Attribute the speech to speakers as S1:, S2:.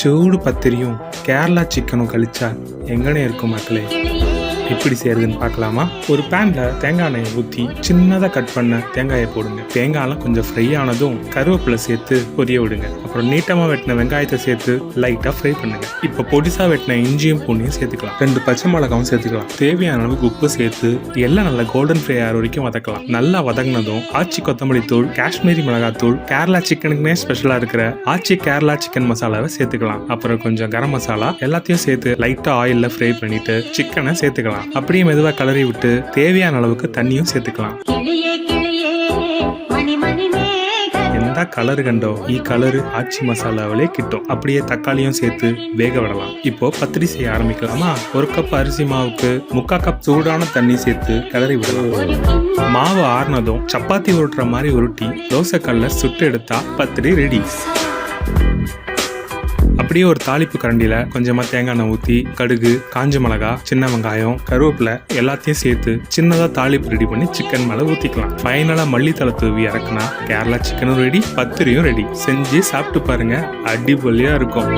S1: சூடு பத்திரியும் கேரளா சிக்கனும் கழிச்சா எங்கனே இருக்கும் மக்களே. எப்படி செய்யறதுன்னு பார்க்கலாமா? ஒரு பேன்ல தேங்காய் எண்ணெயை ஊற்றி சின்னதாக கட் பண்ண தேங்காயை போடுங்க. தேங்காயெல்லாம் கொஞ்சம் ஃப்ரை ஆனதும் கருவேப்பிலை சேர்த்து பொரிய விடுங்க. அப்புறம் நீட்டமாக வெட்டின வெங்காயத்தை சேர்த்து லைட்டாக ஃப்ரை பண்ணுங்க. இப்போ பொடிசா வெட்டின இஞ்சியும் பூண்டையும் சேர்த்துக்கலாம். 2 பச்சை மிளகாவும் சேர்த்துக்கலாம். தேவையான அளவுக்கு உப்பு சேர்த்து எல்லாம் நல்லா கோல்டன் ஃப்ரை ஆகிற வரைக்கும் வதக்கலாம். நல்லா வதங்கினதும் ஆச்சி கொத்தமல்லி தூள், காஷ்மீரி மிளகாத்தூள், கேரளா சிக்கனுக்குமே ஸ்பெஷலாக இருக்கிற ஆச்சி கேரளா சிக்கன் மசாலாவை சேர்த்துக்கலாம். அப்புறம் கொஞ்சம் கரம் மசாலா எல்லாத்தையும் சேர்த்து லைட்டாக ஆயிலில் ஃப்ரை பண்ணிட்டு சிக்கனை சேர்த்துக்கலாம். அப்படியே மெதுவாக கலரி விட்டு தேவையான அளவுக்கு தண்ணியும் சேர்த்துக்கலாம். எந்த கலரு கண்டோ கலரு ஆச்சி மசாலாவிலே கிட்டும். அப்படியே தக்காளியும் சேர்த்து வேக விடலாம். இப்போ பத்திரி செய்ய ஆரம்பிக்கலாமா? 1 கப் அரிசி மாவுக்கு 3/4 கப் சூடான தண்ணி சேர்த்து கிளறி விடலாம். மாவு ஆறுனதும் சப்பாத்தி உருட்டுற மாதிரி உருட்டி தோசைக்கல்ல சுட்டு எடுத்தா பத்திரி ரெடி. அப்படியே ஒரு தாளிப்பு கரண்டியில கொஞ்சமா தேங்காய் எண்ணெய் ஊற்றி கடுகு, காஞ்ச மிளகா, சின்ன வெங்காயம், கருவேப்பிலை எல்லாத்தையும் சேர்த்து சின்னதா தாளிப்பு ரெடி பண்ணி சிக்கன் மேல ஊத்திக்கலாம். ஃபைனலா மல்லித்தலை தூவி இறக்குனா கேரளா சிக்கனும் ரெடி, பத்திரியும் ரெடி. செஞ்சு சாப்பிட்டு பாருங்க, அடிபொலியா இருக்கும்.